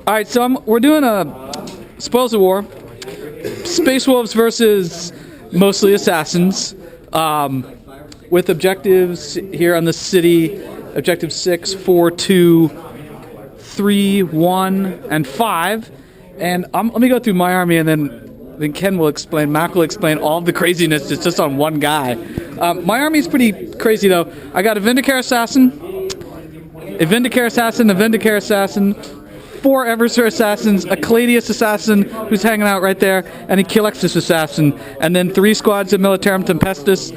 Alright, so we're doing a Spoils of War. Space Wolves versus mostly assassins. With objectives here on the city. Objective 6, 4, 2, 3, 1, and 5. And let me go through my army, and then Ken will explain, Mac will explain all the craziness that's just on one guy. My army's pretty crazy, though. I got a Vindicare Assassin, a Vindicare Assassin, a Vindicare Assassin, 4 Eversor Assassins, a Caladius Assassin who's hanging out right there, and a Kilexus Assassin. And then 3 squads of Militarum Tempestus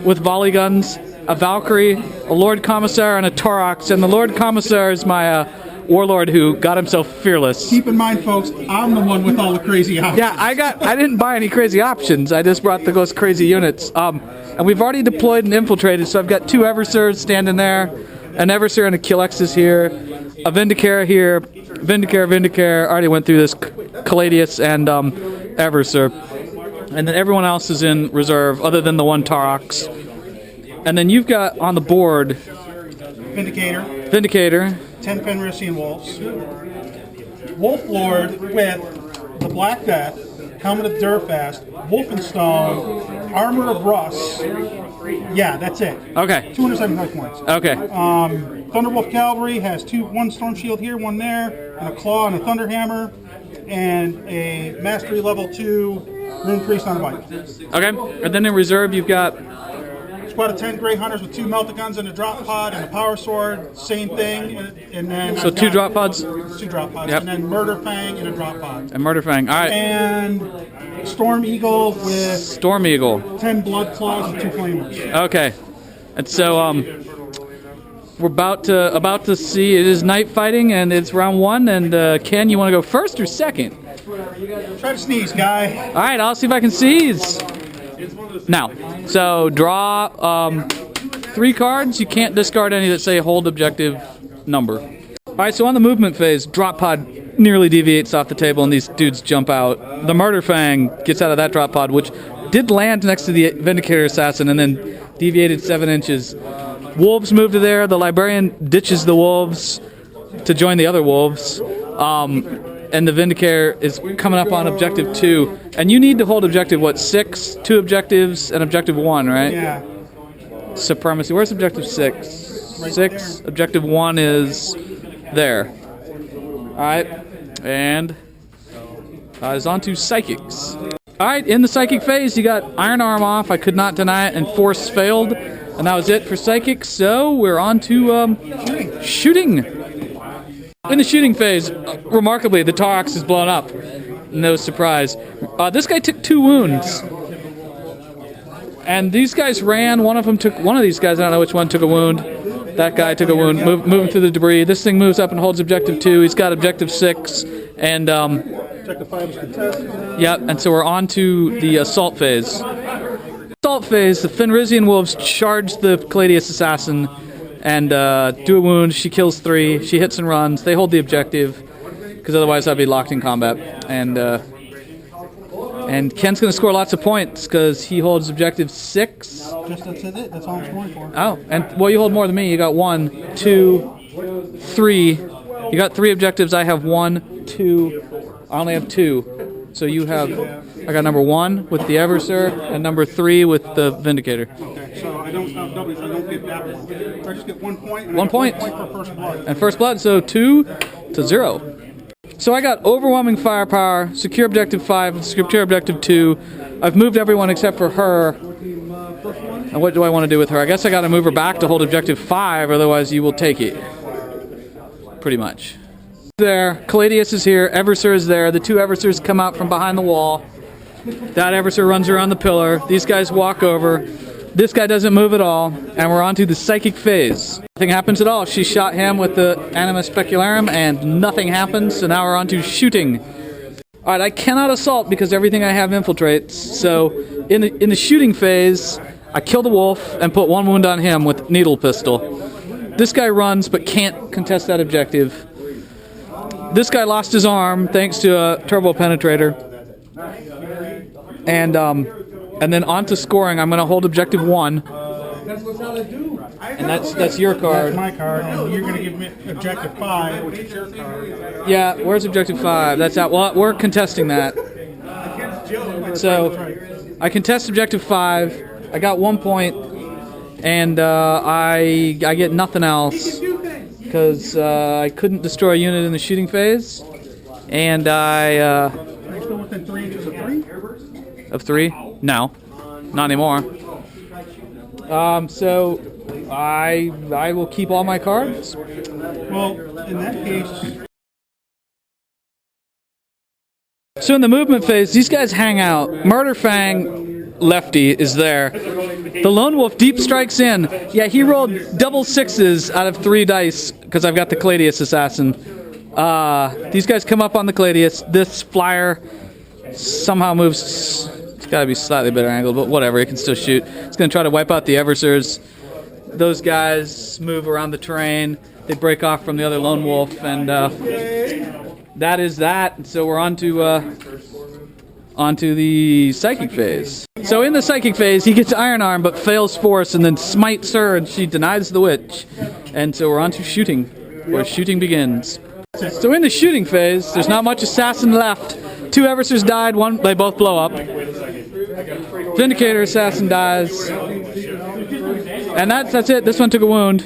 with volley guns, a Valkyrie, a Lord Commissar, and a Taurox. And the Lord Commissar is my warlord who got himself fearless. Keep in mind, folks, I'm the one with all the crazy options. Yeah, I didn't buy any crazy options. I just brought the most crazy units. And we've already deployed and infiltrated, so I've got 2 Eversors standing there, an Eversor and a Kilexus here, a Vindicare here, Vindicare, already went through this, Caladius and Eversor. And then everyone else is in reserve, other than the 1 Taurox. And then you've got on the board Vindicator, 10 Fenrisian Wolves, Wolf Lord with the Black Death, Helmet of Durfast, Wolfenstone, Armor of Rust. Yeah, that's it. Okay. 275 points. Okay. Thunderwolf Cavalry has 1 Storm Shield here, 1 there, and a Claw and a Thunderhammer, and a Mastery Level 2 Rune Priest on a bike. Okay. And then in reserve you've got Squad of 10 Grey Hunters with 2 Melta-Guns and a Drop Pod and a Power Sword, same thing, and then... So 2 drop pods? 2 drop pods, yep. and then Murder Fang and a Drop Pod. And Murder Fang, alright. And Storm Eagle with... Storm Eagle. 10 Blood Claws and 2 Flamers. Okay. And so, we're about to see, it is night fighting, and it's round 1, and Ken, you want to go first or second? Try to sneeze, guy. Alright, I'll see if I can seize. Now, so draw 3 cards. You can't discard any that say hold objective number. Alright, so on the movement phase, drop pod nearly deviates off the table and these dudes jump out. The Murder Fang gets out of that drop pod, which did land next to the Vindicator Assassin and then deviated 7 inches. Wolves move to there. The Librarian ditches the wolves to join the other wolves. And the Vindicare is coming up on objective 2. And you need to hold objective, what, 6? 2 objectives and objective 1, right? Yeah. Supremacy. Where's objective 6? Right 6. There. Objective 1 is there. Alright. And is on to Psychics. Alright, in the Psychic phase, you got Iron Arm off. I could not deny it, and Force failed. And that was it for Psychics. So we're on to shooting. In the shooting phase, remarkably, the Taurox is blown up. No surprise. This guy took 2 wounds. And these guys ran. One of these guys, I don't know which one, took a wound. That guy took a wound, moving through the debris. This thing moves up and holds objective 2. He's got objective 6. And, Objective 5 is contested. Yep, and so we're on to the assault phase. Assault phase, the Fenrisian Wolves charge the Caladius Assassin and do a wound. She kills 3. She hits and runs. They hold the objective because otherwise I'd be locked in combat. And Ken's going to score lots of points because he holds objective 6. Just that's it. That's all I'm scoring for. Oh, and well, you hold more than me. You got 1, 2, 3. You got 3 objectives. I have 1, 2. I only have 2. So you have. I got number 1 with the Eversor and number 3 with the Vindicator. Okay, so I don't have W's. I don't get that one. So I just get 1 point. And 1 point. 1 point for First Blood. And First Blood, so 2 to 0. So I got overwhelming firepower, secure objective 5, secure objective 2. I've moved everyone except for her. And what do I want to do with her? I guess I got to move her back to hold objective 5, otherwise you will take it. Pretty much. There, Caladius is here, Eversor is there. The 2 Eversors come out from behind the wall. That Eversor runs around the pillar. These guys walk over. This guy doesn't move at all, and we're on to the Psychic phase. Nothing happens at all. She shot him with the Animus Specularum, and nothing happens, so now we're on to shooting. Alright, I cannot assault because everything I have infiltrates, so in the shooting phase, I kill the wolf and put 1 wound on him with Needle Pistol. This guy runs but can't contest that objective. This guy lost his arm thanks to a Turbo Penetrator. And then on to scoring. I'm going to hold objective 1. and that's your That's card. my card, and you're going to give me objective 5, which is your card. Yeah, where's objective 5? That's out. Well, we're contesting that. So I contest objective 5. I got 1 point, and I get nothing else because I couldn't destroy a unit in the shooting phase, and Are you still within 3 inches of 3? of 3? No, not anymore. So I will keep all my cards. Well, in that case, So in the movement phase, these guys hang out. Murder Fang, lefty, is there. The Lone Wolf deep strikes in. Yeah, he rolled double 6s out of 3 dice because I've got the Cladius Assassin. These guys come up on the Cladius. This flyer somehow moves. It's got to be slightly better angled, but whatever. It can still shoot. It's going to try to wipe out the Eversers. Those guys move around the terrain. They break off from the other Lone Wolf, and that is that. So we're onto the psychic phase. So in the psychic phase, he gets Iron Arm but fails Force, and then smites her, and she denies the witch. And so we're on to shooting, where shooting begins. So in the shooting phase, there's not much assassin left. 2 Eversers died. They both blow up. Vindicator assassin dies, and that's it. This one took a wound,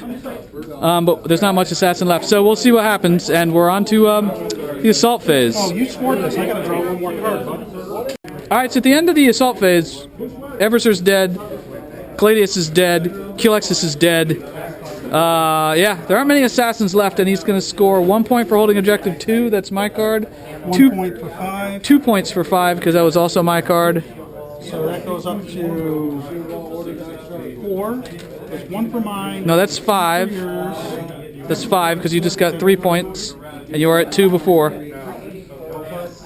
but there's not much assassin left. So we'll see what happens, and we're on to the assault phase. oh, you scored this. I got to draw 1 more card, bud. All right, so at the end of the assault phase, Everser's dead, Cladius is dead, Kilexis is dead. Yeah, there aren't many assassins left, and he's going to score 1 point for holding objective 2. That's my card. 1 point for 5. 2 points for 5 because that was also my card. So that goes up to 4. There's 1 for mine. No, that's 5. Yours. That's 5 because you just got 3 points, and you were at 2 before.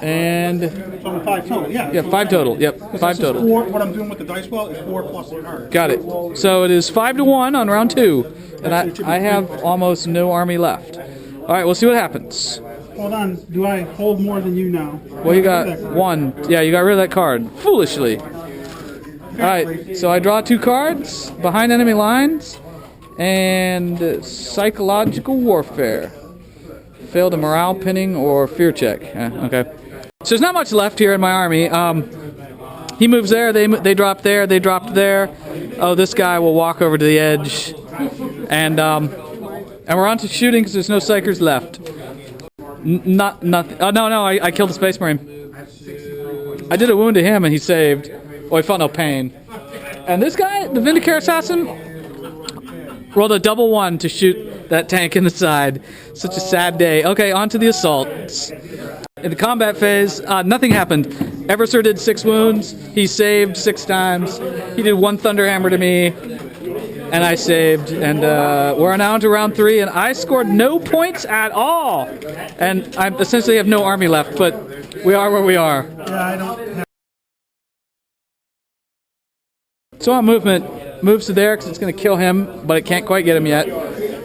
And So I'm 5 total. Yeah. 5 total. Yep, 5 This is total. 4. What I'm doing with the dice well is 4 plus the card. Got it. So it is 5-1 on round 2, and I have almost no army left. All right, we'll see what happens. Hold on. Do I hold more than you now? Well, you got 1. Yeah, you got rid of that card foolishly. All right, so I draw 2 cards behind enemy lines, and psychological warfare. Failed a morale pinning or fear check. Okay. So there's not much left here in my army. He moves there, they drop there, they dropped there. Oh, this guy will walk over to the edge, and we're on to shooting because there's no psychers left. Nothing. Oh no, I killed the Space Marine. I did a wound to him, and he saved. Oh, he felt no pain. And this guy, the Vindicator Assassin, rolled a double 1 to shoot that tank in the side. Such a sad day. Okay, on to the assaults. In the combat phase, nothing happened. Everser did 6 wounds. He saved 6 times. He did 1 Thunderhammer to me, and I saved. And we're now into round 3, and I scored no points at all. And I essentially have no army left, but we are where we are. Yeah, I don't have. So on movement, moves to there because it's going to kill him, but it can't quite get him yet.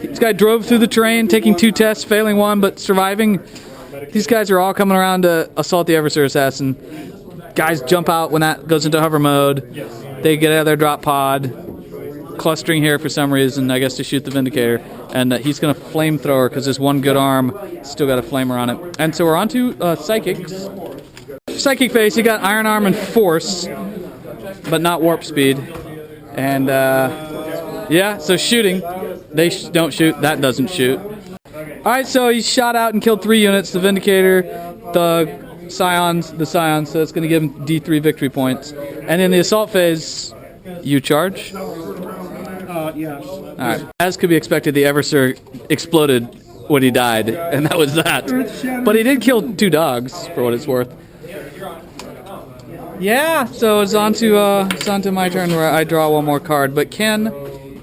This guy drove through the terrain, taking 2 tests, failing 1, but surviving. These guys are all coming around to assault the Everser Assassin. Guys jump out when that goes into hover mode. They get out of their drop pod, clustering here for some reason, I guess to shoot the Vindicator. And he's going to flamethrower because there's 1 good arm. Still got a flamer on it. And so we're on to Psychics. Psychic phase, you got Iron Arm and Force, but not Warp Speed. And yeah, so shooting. They don't shoot. That doesn't shoot. All right, so he shot out and killed 3 units. The Vindicator, the Scions. So it's going to give him D3 victory points. And in the assault phase, you charge. Yes. All right. As could be expected, the Everser exploded when he died, and that was that. But he did kill 2 dogs, for what it's worth. Yeah, so it's on to my turn where I draw 1 more card. But Ken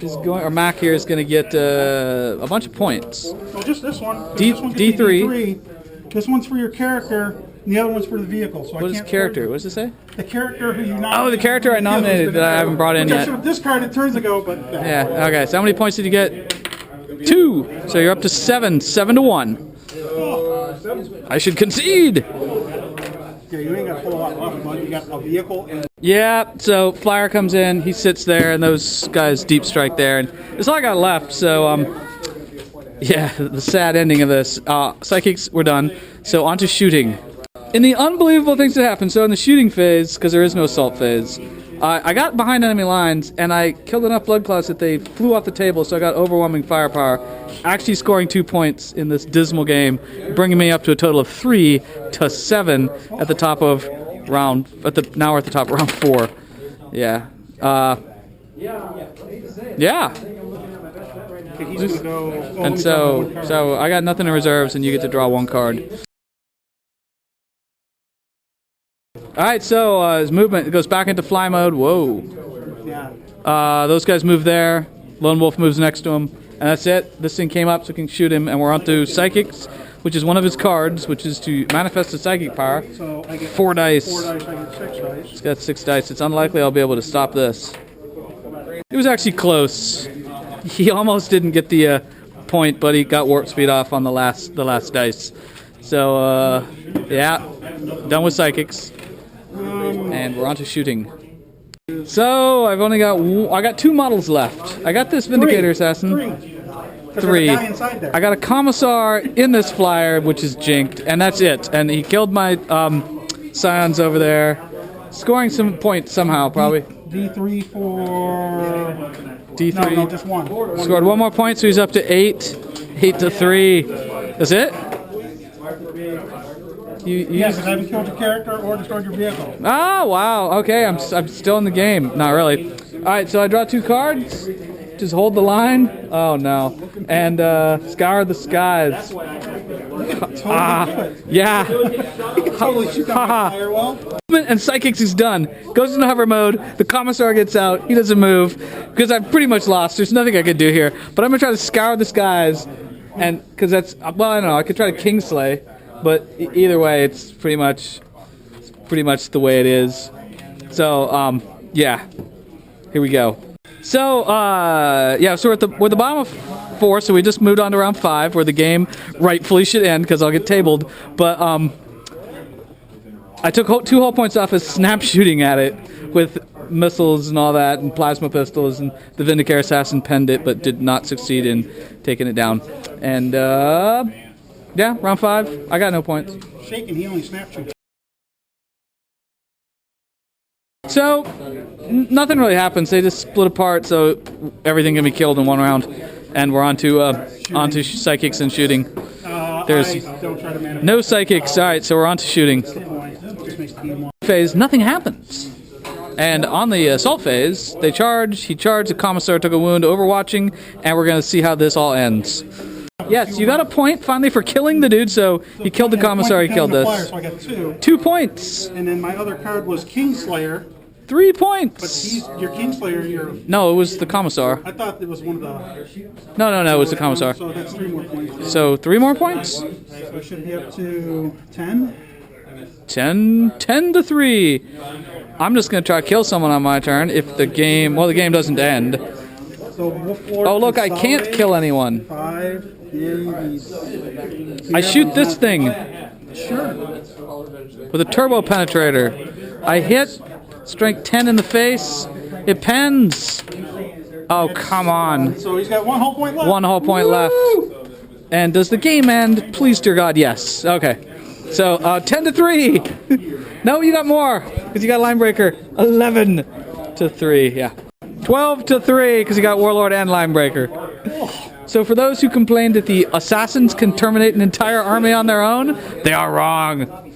is going, or Mac here is going to get a bunch of points. Well, just this one. D- This one gets me D3. D3. This one's for your character, and the other one's for the vehicle. So What I is can't character? What does it say? The character who you nominated. Oh, the character I nominated that I haven't brought in Which I yet. should have discarded turns ago, but Yeah, okay. So how many points did you get? 2. So you're up to 7. 7-1. I should concede. Yeah, you ain't got a whole lot left, You got a vehicle and Yeah, so Flyer comes in, he sits there, and those guys deep strike there, and that's all I got left. So, yeah, the sad ending of this. Psychics were done, so on to shooting. In the unbelievable things that happen, so in the shooting phase, because there is no assault phase, I got behind enemy lines, and I killed enough blood clots that they flew off the table, so I got overwhelming firepower, actually scoring 2 points in this dismal game, bringing me up to a total of 3-7 at the top of round. Now we're at the top of round 4. Yeah. Yeah. he's gonna go. And so I got nothing in reserves, and you get to draw 1 card. All right, so his movement goes back into fly mode. Whoa. Yeah. Those guys move there. Lone Wolf moves next to him, and that's it. This thing came up, so we can shoot him, and we're on to Psychics, which is one of his cards, which is to manifest a psychic power. So I get 4 dice. 4 dice. I get 6 dice. He's got 6 dice. It's unlikely I'll be able to stop this. It was actually close. He almost didn't get the point, but he got warp speed off on the last dice. So yeah, done with Psychics. And we're on to shooting. So I've only got I got 2 models left. I got this Vindicator Assassin. 3. There's a guy inside there. I got a Commissar in this flyer, which is jinked, and that's it. And he killed my Scions over there, scoring some points somehow, probably. D3 for D3. No, just 1. Scored 1 more point, so he's up to 8. 8-3. That's it? You Yes, I haven't killed your character or destroyed your vehicle. Oh, wow. Okay, I'm still in the game. Not really. All right, so I draw 2 cards. Just hold the line. Oh, no. And scour the skies. Yeah. Totally shoot that firewall. Movement and Psychics is done. Goes into hover mode. The Commissar gets out. He doesn't move because I'm pretty much lost. There's nothing I can do here. But I'm going to try to scour the skies. And because that's, well, I don't know. I could try to Kingslay. But either way, it's pretty much the way it is. So, yeah. Here we go. So, yeah, so we're at the bottom of 4, so we just moved on to round 5, where the game rightfully should end, because I'll get tabled. But, I took 2 whole points off as snap shooting at it, with missiles and all that, and plasma pistols, and the Vindicator Assassin penned it, but did not succeed in taking it down. And, yeah, round 5, I got no points. Shaking, he only snapped you. So, nothing really happens. They just split apart, so everything can be killed in 1 round. And we're on to Psychics and shooting. There's Don't try to manifest. no Psychics. All right, so we're on to shooting. Just makes the game long. Phase, nothing happens. And on the assault phase, they charge. He charged. The Commissar took a wound, overwatching, and we're going to see how this all ends. Yes, you got a point finally for killing the dude, so you killed the Commissar, you killed this. Flyer, so I got 2. 2 points. And then my other card was Kingslayer. 3 But points. your Kingslayer, No, it was the Commissar. I thought it was one of the. No, it was the Commissar. So that's 3 more points. So 3 more points? So it should be up to 10. 10-3. I'm just going to try to kill someone on my turn if the game doesn't end. So Wolf Lord Oh, look, I can't Consolidate, kill anyone. 5. I shoot this thing Sure. with a turbo penetrator. I hit strength 10 in the face. It pens. Oh, come on. So he's got 1 whole point left. 1 whole point left. And does the game end? Please, dear God, yes. Okay. So, 10-3. No, you got more, because you got Line Breaker. 11-3, yeah. 12-3, because you got Warlord and Line Breaker. So for those who complained that the assassins can terminate an entire army on their own, they are wrong.